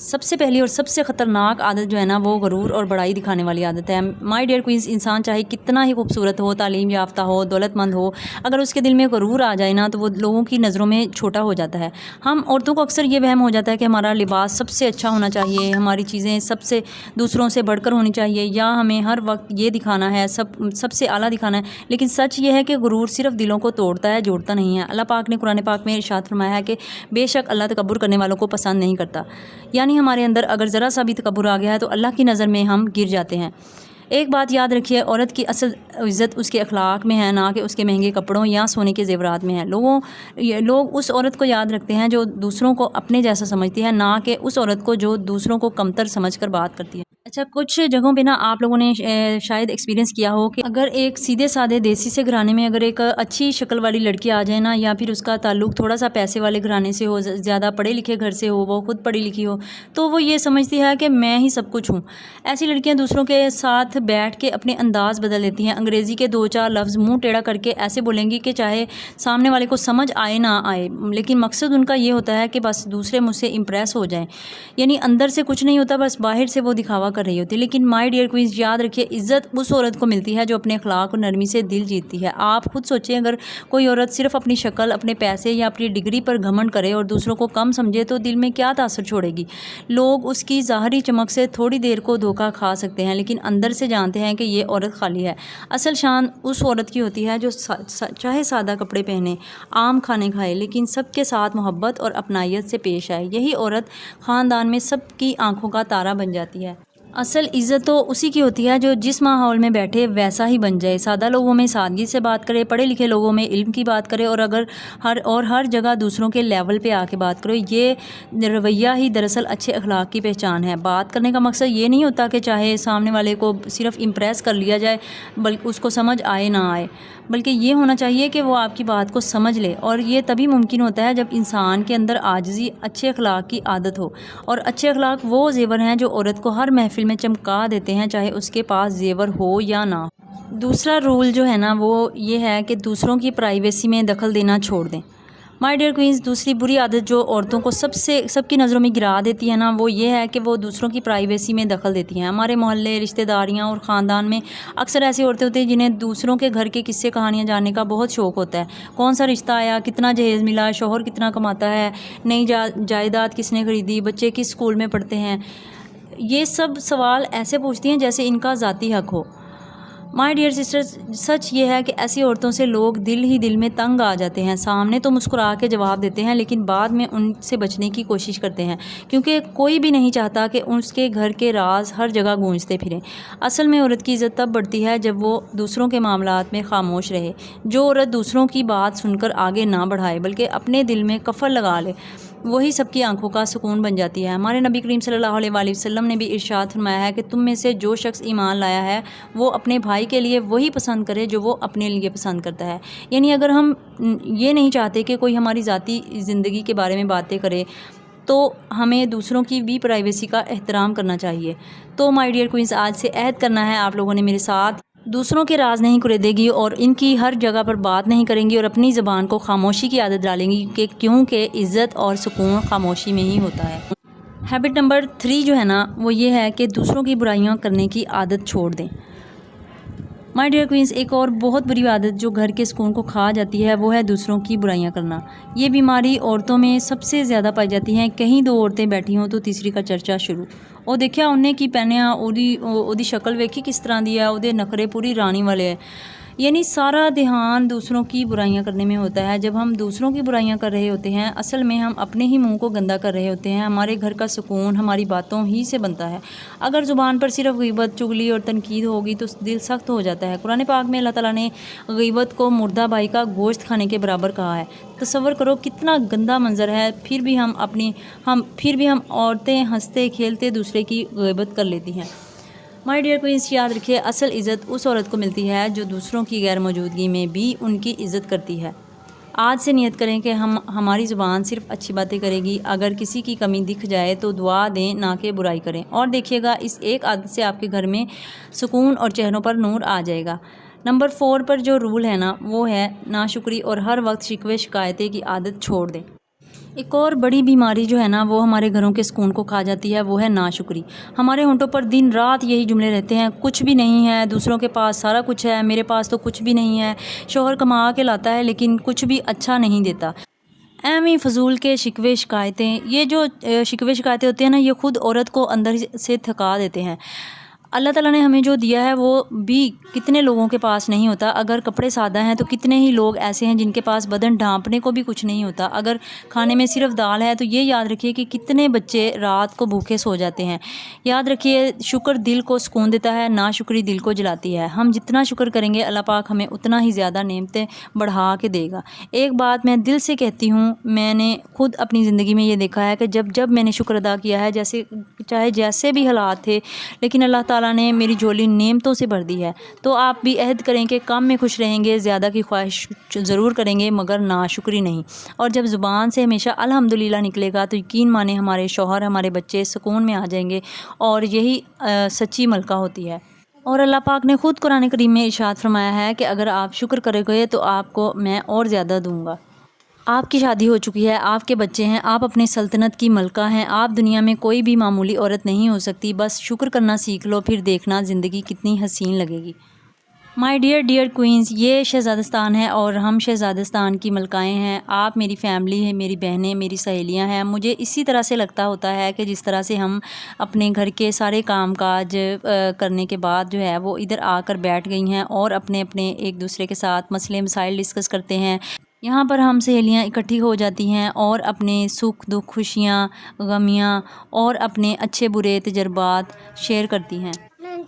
سب سے پہلی اور سب سے خطرناک عادت جو ہے نا وہ غرور اور بڑائی دکھانے والی عادت ہے۔ مائی ڈیئر کوئنز، انسان چاہے کتنا ہی خوبصورت ہو، تعلیم یافتہ ہو، دولت مند ہو، اگر اس کے دل میں غرور آ جائے نا تو وہ لوگوں کی نظروں میں چھوٹا ہو جاتا ہے۔ ہم عورتوں کو اکثر یہ وہم ہو جاتا ہے کہ ہمارا لباس سب سے اچھا ہونا چاہیے، ہماری چیزیں سب سے دوسروں سے بڑھ کر ہونی چاہیے، یا ہمیں ہر وقت یہ دکھانا ہے، سب سے اعلیٰ دکھانا ہے۔ لیکن سچ یہ ہے کہ غرور صرف دلوں کو توڑتا ہے، جوڑتا نہیں ہے۔ اللہ پاک نے قرآن پاک میں ارشاد فرمایا ہے کہ بے شک اللہ تکبر کرنے والوں کو پسند نہیں کرتا، یعنی ہمارے اندر اگر ذرا سا بھی تکبر آ گیا ہے تو اللہ کی نظر میں ہم گر جاتے ہیں۔ ایک بات یاد رکھیے، عورت کی اصل عزت اس کے اخلاق میں ہے، نہ کہ اس کے مہنگے کپڑوں یا سونے کے زیورات میں ہے۔ لوگ اس عورت کو یاد رکھتے ہیں جو دوسروں کو اپنے جیسا سمجھتی ہے، نہ کہ اس عورت کو جو دوسروں کو کمتر سمجھ کر بات کرتی ہے۔ اچھا، کچھ جگہوں پہ نا آپ لوگوں نے شاید ایکسپیرینس کیا ہو کہ اگر ایک سیدھے سادے دیسی سے گھرانے میں اگر ایک اچھی شکل والی لڑکی آ جائے نا، یا پھر اس کا تعلق تھوڑا سا پیسے والے گھرانے سے ہو، زیادہ پڑھے لکھے گھر سے ہو، وہ خود پڑھی لکھی ہو، تو وہ یہ سمجھتی ہے کہ میں ہی سب کچھ ہوں۔ ایسی لڑکیاں دوسروں کے ساتھ بیٹھ کے اپنے انداز بدل لیتی ہیں، انگریزی کے 2-4 لفظ منہ ٹیڑھا کر کے ایسے بولیں گی کہ چاہے سامنے والے کو سمجھ آئے نہ آئے، لیکن مقصد ان کا یہ ہوتا ہے کہ بس دوسرے مجھ سے امپریس ہو جائیں، یعنی اندر سے کچھ نہیں ہوتا، بس باہر سے وہ دکھاوا کر رہی ہوتی ہے۔ لیکن مائی ڈیئر کوئنز، یاد رکھیے، عزت اس عورت کو ملتی ہے جو اپنے اخلاق اور نرمی سے دل جیتتی ہے۔ آپ خود سوچیں، اگر کوئی عورت صرف اپنی شکل، اپنے پیسے یا اپنی ڈگری پر گھمنڈ کرے اور دوسروں کو کم سمجھے تو دل میں کیا تاثر چھوڑے گی؟ لوگ اس کی ظاہری چمک سے تھوڑی دیر کو دھوکہ کھا سکتے ہیں، لیکن اندر سے جانتے ہیں کہ یہ عورت خالی ہے۔ اصل شان اس عورت کی ہوتی ہے جو چاہے سادہ کپڑے پہنے، عام کھانے کھائے، لیکن سب کے ساتھ محبت اور اپنائیت سے پیش آئے۔ یہی عورت خاندان میں سب کی آنکھوں کا تارا بن جاتی ہے۔ اصل عزت تو اسی کی ہوتی ہے جو جس ماحول میں بیٹھے ویسا ہی بن جائے، سادہ لوگوں میں سادگی سے بات کرے، پڑھے لکھے لوگوں میں علم کی بات کرے، اور ہر جگہ دوسروں کے لیول پہ آ کے بات کرو۔ یہ رویہ ہی دراصل اچھے اخلاق کی پہچان ہے۔ بات کرنے کا مقصد یہ نہیں ہوتا کہ چاہے سامنے والے کو صرف امپریس کر لیا جائے، بلکہ اس کو سمجھ آئے نہ آئے، بلکہ یہ ہونا چاہیے کہ وہ آپ کی بات کو سمجھ لے، اور یہ تبھی ممکن ہوتا ہے جب انسان کے اندر عاجزی، اچھے اخلاق کی عادت ہو۔ اور اچھے اخلاق وہ زیور ہیں جو عورت کو ہر محفل میں چمکا دیتے ہیں، چاہے اس کے پاس زیور ہو یا نہ ہو۔ دوسرا رول جو ہے نا وہ یہ ہے کہ دوسروں کی پرائیویسی میں دخل دینا چھوڑ دیں۔ مائی ڈیئر کوئنز، دوسری بری عادت جو عورتوں کو سب کی نظروں میں گرا دیتی ہے نا، وہ یہ ہے کہ وہ دوسروں کی پرائیویسی میں دخل دیتی ہیں۔ ہمارے محلے، رشتہ داریاں اور خاندان میں اکثر ایسی عورتیں ہوتی ہیں جنہیں دوسروں کے گھر کے قصے کہانیاں جاننے کا بہت شوق ہوتا ہے۔ کون سا رشتہ آیا، کتنا جہیز ملا، شوہر کتنا کماتا ہے، نئی جائیداد کس نے خریدی، بچے کس اسکول میں پڑھتے ہیں، یہ سب سوال ایسے پوچھتی ہیں جیسے ان کا ذاتی حق ہو۔ مائی ڈیئر سسٹر، سچ یہ ہے کہ ایسی عورتوں سے لوگ دل ہی دل میں تنگ آ جاتے ہیں۔ سامنے تو مسکرا کے جواب دیتے ہیں، لیکن بعد میں ان سے بچنے کی کوشش کرتے ہیں، کیونکہ کوئی بھی نہیں چاہتا کہ اس کے گھر کے راز ہر جگہ گونجتے پھریں۔ اصل میں عورت کی عزت تب بڑھتی ہے جب وہ دوسروں کے معاملات میں خاموش رہے۔ جو عورت دوسروں کی بات سن کر آگے نہ بڑھائے بلکہ اپنے دل میں کفر لگا لے، وہی سب کی آنکھوں کا سکون بن جاتی ہے۔ ہمارے نبی کریم صلی اللہ علیہ وآلہ وسلم نے بھی ارشاد فرمایا ہے کہ تم میں سے جو شخص ایمان لایا ہے وہ اپنے بھائی کے لیے وہی پسند کرے جو وہ اپنے لیے پسند کرتا ہے۔ یعنی اگر ہم یہ نہیں چاہتے کہ کوئی ہماری ذاتی زندگی کے بارے میں باتیں کرے تو ہمیں دوسروں کی بھی پرائیویسی کا احترام کرنا چاہیے۔ تو مائی ڈیئر کوئنز، آج سے عہد کرنا ہے آپ لوگوں نے میرے ساتھ، دوسروں کے راز نہیں کریدے گی اور ان کی ہر جگہ پر بات نہیں کریں گی، اور اپنی زبان کو خاموشی کی عادت ڈالیں گی، کیونکہ عزت اور سکون خاموشی میں ہی ہوتا ہے۔ ہیبٹ نمبر 3 جو ہے نا وہ یہ ہے کہ دوسروں کی برائیاں کرنے کی عادت چھوڑ دیں۔ مائی ڈیئر کوئنز، ایک اور بہت بری عادت جو گھر کے سکون کو کھا جاتی ہے وہ ہے دوسروں کی برائیاں کرنا۔ یہ بیماری عورتوں میں سب سے زیادہ پائی جاتی ہے۔ کہیں 2 عورتیں بیٹھی ہوں تو تیسری کا چرچا شروع۔ وہ دیکھیا انہیں کی پہنے دی شکل ویکھی کس طرح دی ہے، وہ نخرے پوری رانی والے ہے، یعنی سارا دھیان دوسروں کی برائیاں کرنے میں ہوتا ہے۔ جب ہم دوسروں کی برائیاں کر رہے ہوتے ہیں اصل میں ہم اپنے ہی منہ کو گندا کر رہے ہوتے ہیں۔ ہمارے گھر کا سکون ہماری باتوں ہی سے بنتا ہے۔ اگر زبان پر صرف غیبت، چغلی اور تنقید ہوگی تو دل سخت ہو جاتا ہے۔ قرآن پاک میں اللہ تعالیٰ نے غیبت کو مردہ بھائی کا گوشت کھانے کے برابر کہا ہے۔ تصور کرو کتنا گندا منظر ہے، پھر بھی ہم عورتیں ہنستے کھیلتے دوسرے کی غیبت کر لیتی ہیں۔ مائی ڈیئر کوئنز، یاد رکھیے، اصل عزت اس عورت کو ملتی ہے جو دوسروں کی غیر موجودگی میں بھی ان کی عزت کرتی ہے۔ آج سے نیت کریں کہ ہماری زبان صرف اچھی باتیں کرے گی۔ اگر کسی کی کمی دکھ جائے تو دعا دیں، نہ کہ برائی کریں، اور دیکھیے گا اس ایک عادت سے آپ کے گھر میں سکون اور چہروں پر نور آ جائے گا۔ نمبر 4 پر جو رول ہے نا وہ ہے ناشکری اور ہر وقت شکوے شکایتیں کی عادت چھوڑ دیں۔ ایک اور بڑی بیماری جو ہے نا وہ ہمارے گھروں کے سکون کو کھا جاتی ہے، وہ ہے ناشکری۔ ہمارے ہونٹوں پر دن رات یہی جملے رہتے ہیں، کچھ بھی نہیں ہے، دوسروں کے پاس سارا کچھ ہے، میرے پاس تو کچھ بھی نہیں ہے۔ شوہر کما کے لاتا ہے لیکن کچھ بھی اچھا نہیں دیتا۔ ایم فضول کے شکوے شکایتیں، یہ جو شکوے شکایتیں ہوتے ہیں نا، یہ خود عورت کو اندر سے تھکا دیتے ہیں۔ اللہ تعالیٰ نے ہمیں جو دیا ہے وہ بھی کتنے لوگوں کے پاس نہیں ہوتا۔ اگر کپڑے سادہ ہیں تو کتنے ہی لوگ ایسے ہیں جن کے پاس بدن ڈھانپنے کو بھی کچھ نہیں ہوتا۔ اگر کھانے میں صرف دال ہے تو یہ یاد رکھیے کہ کتنے بچے رات کو بھوکے سو جاتے ہیں۔ یاد رکھیے شکر دل کو سکون دیتا ہے، ناشکری دل کو جلاتی ہے۔ ہم جتنا شکر کریں گے اللہ پاک ہمیں اتنا ہی زیادہ نعمتیں بڑھا کے دے گا۔ ایک بات میں دل سے کہتی ہوں، میں نے خود اپنی زندگی میں یہ دیکھا ہے کہ جب میں نے شکر ادا کیا ہے، چاہے جیسے بھی حالات تھے، لیکن اللہ تعالیٰ نے میری جھولی نعمتوں سے بھر دی ہے۔ تو آپ بھی عہد کریں کہ کم میں خوش رہیں گے، زیادہ کی خواہش ضرور کریں گے مگر ناشکری نہیں۔ اور جب زبان سے ہمیشہ الحمدللہ نکلے گا تو یقین مانیں ہمارے شوہر، ہمارے بچے سکون میں آ جائیں گے، اور یہی سچی ملکہ ہوتی ہے۔ اور اللہ پاک نے خود قرآن کریم میں ارشاد فرمایا ہے کہ اگر آپ شکر کریں گے تو آپ کو میں اور زیادہ دوں گا۔ آپ کی شادی ہو چکی ہے، آپ کے بچے ہیں، آپ اپنے سلطنت کی ملکہ ہیں، آپ دنیا میں کوئی بھی معمولی عورت نہیں ہو سکتی۔ بس شکر کرنا سیکھ لو، پھر دیکھنا زندگی کتنی حسین لگے گی۔ مائی ڈیئر کوئنز، یہ شہزادستان ہے اور ہم شہزادستان کی ملکائیں ہیں۔ آپ میری فیملی ہے، میری بہنیں، میری سہیلیاں ہیں۔ مجھے اسی طرح سے لگتا ہوتا ہے کہ جس طرح سے ہم اپنے گھر کے سارے کام کاج کرنے کے بعد جو ہے وہ ادھر آ کر بیٹھ گئی ہیں اور اپنے ایک دوسرے کے ساتھ مسئلے مسائل ڈسکس کرتے ہیں۔ یہاں پر ہم سہیلیاں اکٹھی ہو جاتی ہیں اور اپنے سکھ دکھ، خوشیاں غمیاں اور اپنے اچھے برے تجربات شیئر کرتی ہیں،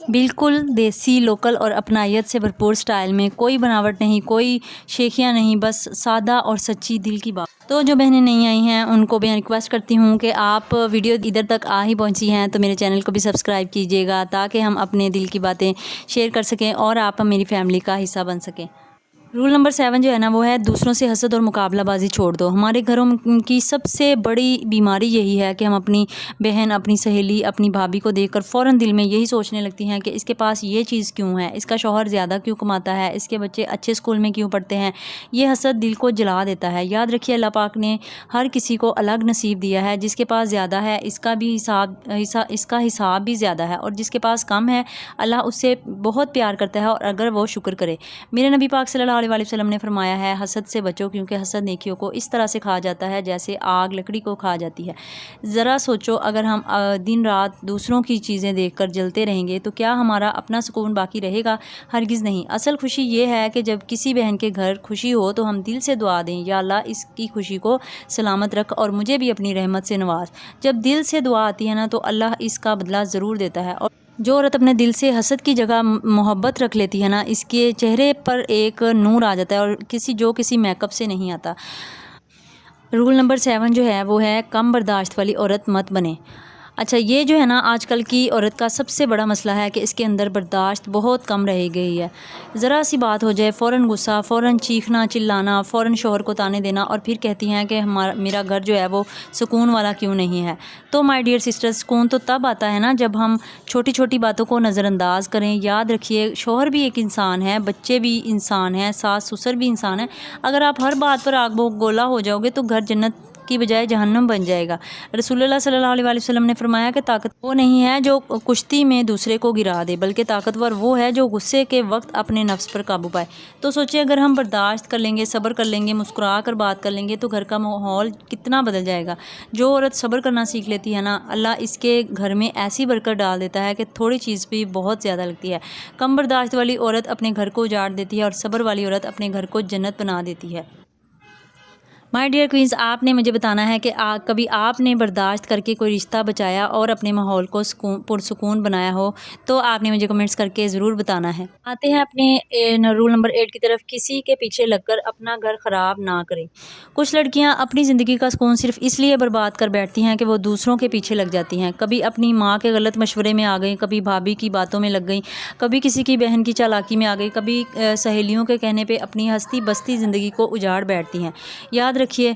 بالکل دیسی، لوکل اور اپنائیت سے بھرپور سٹائل میں۔ کوئی بناوٹ نہیں، کوئی شیخیاں نہیں، بس سادہ اور سچی دل کی بات۔ تو جو بہنیں نہیں آئی ہیں ان کو میں ریکویسٹ کرتی ہوں کہ آپ ویڈیو ادھر تک آ ہی پہنچی ہیں تو میرے چینل کو بھی سبسکرائب کیجیے گا تاکہ ہم اپنے دل کی باتیں شیئر کر سکیں اور آپ میری فیملی کا حصہ بن سکیں۔ رول نمبر 7 جو ہے نا وہ ہے دوسروں سے حسد اور مقابلہ بازی چھوڑ دو۔ ہمارے گھروں کی سب سے بڑی بیماری یہی ہے کہ ہم اپنی بہن، اپنی سہیلی، اپنی بھابھی کو دیکھ کر فوراً دل میں یہی سوچنے لگتی ہیں کہ اس کے پاس یہ چیز کیوں ہے، اس کا شوہر زیادہ کیوں کماتا ہے، اس کے بچے اچھے اسکول میں کیوں پڑھتے ہیں۔ یہ حسد دل کو جلا دیتا ہے۔ یاد رکھیے اللہ پاک نے ہر کسی کو الگ نصیب دیا ہے۔ جس کے پاس زیادہ ہے اس کا حساب بھی زیادہ ہے، اور جس کے پاس کم ہے اللہ اس سے بہت پیار کرتا ہے، اور اگر وہ شکر کرے۔ میرے نبی پاک صلی اللہ علیہ وسلم نے فرمایا ہے حسد سے بچو، کیونکہ حسد نیکیوں کو اس طرح سے کھا جاتا ہے جیسے آگ لکڑی کو کھا جاتی ہے۔ ذرا سوچو اگر ہم دن رات دوسروں کی چیزیں دیکھ کر جلتے رہیں گے تو کیا ہمارا اپنا سکون باقی رہے گا؟ ہرگز نہیں۔ اصل خوشی یہ ہے کہ جب کسی بہن کے گھر خوشی ہو تو ہم دل سے دعا دیں، یا اللہ اس کی خوشی کو سلامت رکھ اور مجھے بھی اپنی رحمت سے نواز۔ جب دل سے دعا آتی ہے نا تو اللہ اس کا بدلہ ضرور دیتا ہے۔ اور جو عورت اپنے دل سے حسد کی جگہ محبت رکھ لیتی ہے نا، اس کے چہرے پر ایک نور آ جاتا ہے، اور کسی میک اپ سے نہیں آتا۔ رول نمبر 7 جو ہے وہ ہے کم برداشت والی عورت مت بنے۔ اچھا، یہ جو ہے نا آج کل کی عورت کا سب سے بڑا مسئلہ ہے کہ اس کے اندر برداشت بہت کم رہ گئی ہے۔ ذرا سی بات ہو جائے فوراً غصہ، فوراً چیخنا چلانا، فوراً شوہر کو تانے دینا، اور پھر کہتی ہیں کہ میرا گھر جو ہے وہ سکون والا کیوں نہیں ہے۔ تو مائی ڈیئر سسٹر، سکون تو تب آتا ہے نا جب ہم چھوٹی چھوٹی باتوں کو نظر انداز کریں۔ یاد رکھیے شوہر بھی ایک انسان ہے، بچے بھی انسان ہیں، ساس سسر بھی انسان ہیں۔ اگر آپ ہر بات پر آگ گولا ہو جاؤ گے تو گھر جنت کی بجائے جہنم بن جائے گا۔ رسول اللہ صلی اللہ علیہ وسلم نے فرمایا کہ طاقت وہ نہیں ہے جو کشتی میں دوسرے کو گرا دے، بلکہ طاقتور وہ ہے جو غصے کے وقت اپنے نفس پر قابو پائے۔ تو سوچیں اگر ہم برداشت کر لیں گے، صبر کر لیں گے، مسکرا کر بات کر لیں گے تو گھر کا ماحول کتنا بدل جائے گا۔ جو عورت صبر کرنا سیکھ لیتی ہے نا، اللہ اس کے گھر میں ایسی برکت ڈال دیتا ہے کہ تھوڑی چیز بھی بہت زیادہ لگتی ہے۔ کم برداشت والی عورت اپنے گھر کو اجاڑ دیتی ہے، اور صبر والی عورت اپنے گھر کو جنت بنا دیتی ہے۔ مائی ڈیئر کوئنز، آپ نے مجھے بتانا ہے کہ کبھی آپ نے برداشت کر کے کوئی رشتہ بچایا اور اپنے ماحول کو پرسکون بنایا ہو تو آپ نے مجھے کمنٹس کر کے ضرور بتانا ہے۔ آتے ہیں اپنے رول نمبر 8 کی طرف، کسی کے پیچھے لگ کر اپنا گھر خراب نہ کریں۔ کچھ لڑکیاں اپنی زندگی کا سکون صرف اس لیے برباد کر بیٹھتی ہیں کہ وہ دوسروں کے پیچھے لگ جاتی ہیں۔ کبھی اپنی ماں کے غلط مشورے میں آ گئیں، کبھی بھابھی کی باتوں میں لگ گئیں، کبھی کسی کی بہن کی چالاکی میں آ گئی، کبھی سہیلیوں کے کہنے پہ اپنی ہستی بستی زندگی کو اجاڑ بیٹھتی ہیں۔ یاد رکھیے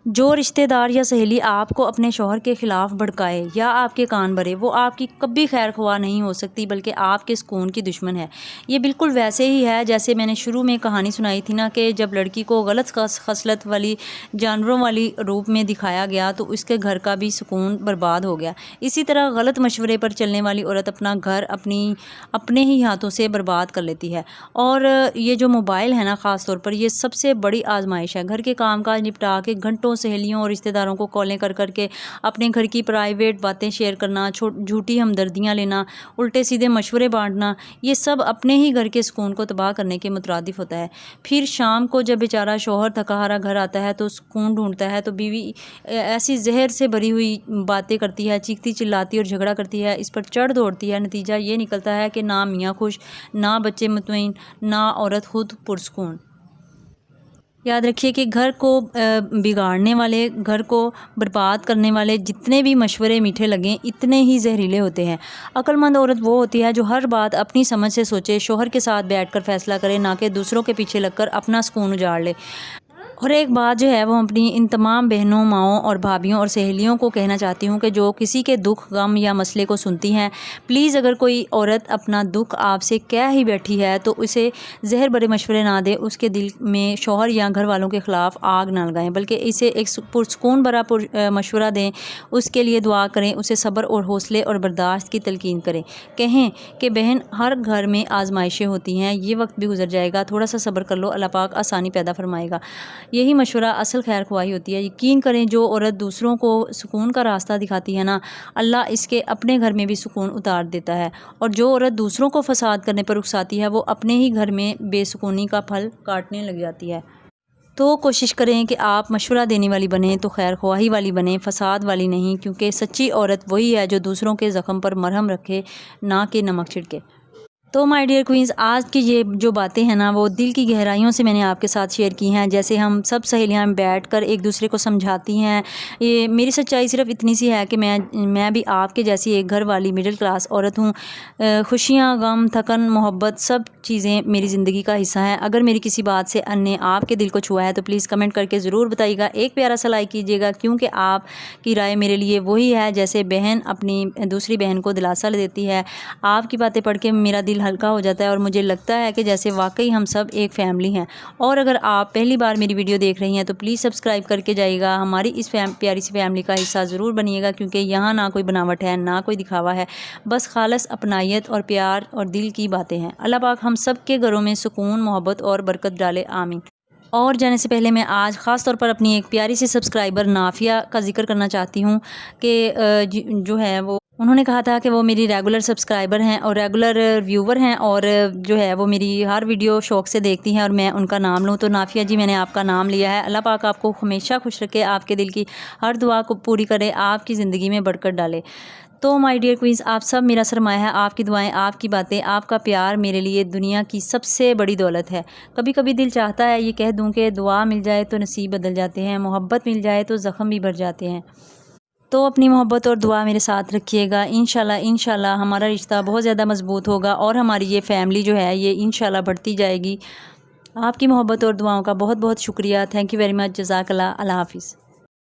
جو رشتہ دار یا سہیلی آپ کو اپنے شوہر کے خلاف بھڑکائے یا آپ کے کان بھرے، وہ آپ کی کبھی خیر خواہ نہیں ہو سکتی بلکہ آپ کے سکون کی دشمن ہے۔ یہ بالکل ویسے ہی ہے جیسے میں نے شروع میں کہانی سنائی تھی نا کہ جب لڑکی کو غلط خصلت والی جانوروں والی روپ میں دکھایا گیا تو اس کے گھر کا بھی سکون برباد ہو گیا۔ اسی طرح غلط مشورے پر چلنے والی عورت اپنا گھر اپنے ہی ہاتھوں سے برباد کر لیتی ہے۔ اور یہ جو موبائل ہے نا خاص طور پر، یہ سب سے بڑی آزمائش ہے۔ گھر کے کام کاج نپٹا کے گھنٹوں سہیلیوں اور رشتہ داروں کو کالیں کر کے اپنے گھر کی پرائیویٹ باتیں شیئر کرنا، جھوٹی ہمدردیاں لینا، الٹے سیدھے مشورے بانٹنا، یہ سب اپنے ہی گھر کے سکون کو تباہ کرنے کے مترادف ہوتا ہے۔ پھر شام کو جب بیچارہ شوہر تھکا ہارا گھر آتا ہے تو سکون ڈھونڈتا ہے تو بیوی ایسی زہر سے بھری ہوئی باتیں کرتی ہے، چیختی چلاتی اور جھگڑا کرتی ہے، اس پر چڑھ دوڑتی ہے۔ نتیجہ یہ نکلتا ہے کہ نہ میاں خوش، نہ بچے مطمئن، نہ عورت خود پرسکون۔ یاد رکھیے کہ گھر کو بگاڑنے والے، گھر کو برباد کرنے والے جتنے بھی مشورے میٹھے لگیں اتنے ہی زہریلے ہوتے ہیں۔ عقل مند عورت وہ ہوتی ہے جو ہر بات اپنی سمجھ سے سوچے، شوہر کے ساتھ بیٹھ کر فیصلہ کرے، نہ کہ دوسروں کے پیچھے لگ کر اپنا سکون اجاڑ لے۔ اور ایک بات جو ہے وہ اپنی ان تمام بہنوں، ماؤں اور بھابھیوں اور سہیلیوں کو کہنا چاہتی ہوں کہ جو کسی کے دکھ، غم یا مسئلے کو سنتی ہیں، پلیز اگر کوئی عورت اپنا دکھ آپ سے کہہ ہی بیٹھی ہے تو اسے زہر بھرے مشورے نہ دے، اس کے دل میں شوہر یا گھر والوں کے خلاف آگ نہ لگائیں، بلکہ اسے ایک پرسکون بھرا مشورہ دیں، اس کے لیے دعا کریں، اسے صبر اور حوصلے اور برداشت کی تلقین کریں۔ کہیں کہ بہن، ہر گھر میں آزمائشیں ہوتی ہیں، یہ وقت بھی گزر جائے گا، تھوڑا سا صبر کر لو، اللہ پاک آسانی پیدا فرمائے گا۔ یہی مشورہ اصل خیر خواہی ہوتی ہے۔ یقین کریں جو عورت دوسروں کو سکون کا راستہ دکھاتی ہے نا، اللہ اس کے اپنے گھر میں بھی سکون اتار دیتا ہے، اور جو عورت دوسروں کو فساد کرنے پر اکساتی ہے وہ اپنے ہی گھر میں بے سکونی کا پھل کاٹنے لگ جاتی ہے۔ تو کوشش کریں کہ آپ مشورہ دینے والی بنیں تو خیر خواہی والی بنیں، فساد والی نہیں، کیونکہ سچی عورت وہی ہے جو دوسروں کے زخم پر مرہم رکھے، نہ کہ نمک چھڑکے۔ تو مائی ڈیئر کوئنز، آج کی یہ جو باتیں ہیں نا وہ دل کی گہرائیوں سے میں نے آپ کے ساتھ شیئر کی ہیں، جیسے ہم سب سہیلیاں بیٹھ کر ایک دوسرے کو سمجھاتی ہیں۔ یہ میری سچائی صرف اتنی سی ہے کہ میں بھی آپ کے جیسی ایک گھر والی مڈل کلاس عورت ہوں۔ خوشیاں، غم، تھکن، محبت، سب چیزیں میری زندگی کا حصہ ہیں۔ اگر میری کسی بات سے ان نے آپ کے دل کو چھوا ہے تو پلیز کمنٹ کر کے ضرور بتائیے گا، ایک پیارا سا لائک کیجیے گا، کیونکہ آپ کی رائے میرے لیے وہی ہے جیسے بہن اپنی دوسری بہن کو دلاسا دیتی ہے۔ آپ کی باتیں پڑھ کے میرا دل ہلکا ہو جاتا ہے اور مجھے لگتا ہے کہ جیسے واقعی ہم سب ایک فیملی ہیں۔ اور اگر آپ پہلی بار میری ویڈیو دیکھ رہی ہیں تو پلیز سبسکرائب کر کے جائیے گا، ہماری اس پیاری سی فیملی کا حصہ ضرور بنیے گا، کیونکہ یہاں نہ کوئی بناوٹ ہے، نہ کوئی دکھاوا ہے، بس خالص اپنائیت اور پیار اور دل کی باتیں ہیں۔ اللہ پاک ہم سب کے گھروں میں سکون، محبت اور برکت ڈالے، آمین۔ اور جانے سے پہلے میں آج خاص طور پر اپنی ایک پیاری سی سبسکرائبر نافیہ کا ذکر کرنا چاہتی ہوں کہ جو ہے وہ انہوں نے کہا تھا کہ وہ میری ریگولر سبسکرائبر ہیں اور ریگولر ویور ہیں، اور جو ہے وہ میری ہر ویڈیو شوق سے دیکھتی ہیں اور میں ان کا نام لوں، تو نافیہ جی میں نے آپ کا نام لیا ہے۔ اللہ پاک آپ کو ہمیشہ خوش رکھے، آپ کے دل کی ہر دعا کو پوری کرے، آپ کی زندگی میں برکت ڈالے۔ تو مائی ڈیئر کوئنز، آپ سب میرا سرمایہ ہے، آپ کی دعائیں، آپ کی باتیں، آپ کا پیار میرے لیے دنیا کی سب سے بڑی دولت ہے۔ کبھی کبھی دل چاہتا ہے یہ کہہ دوں کہ دعا مل جائے تو نصیب بدل جاتے ہیں، محبت مل جائے تو زخم بھی بھر جاتے ہیں۔ تو اپنی محبت اور دعا میرے ساتھ رکھیے گا، انشاءاللہ ہمارا رشتہ بہت زیادہ مضبوط ہوگا اور ہماری یہ فیملی جو ہے یہ انشاءاللہ بڑھتی جائے گی۔ آپ کی محبت اور دعاؤں کا بہت بہت شکریہ۔ تھینک یو ویری مچ، جزاک اللہ۔ اللہ حافظ۔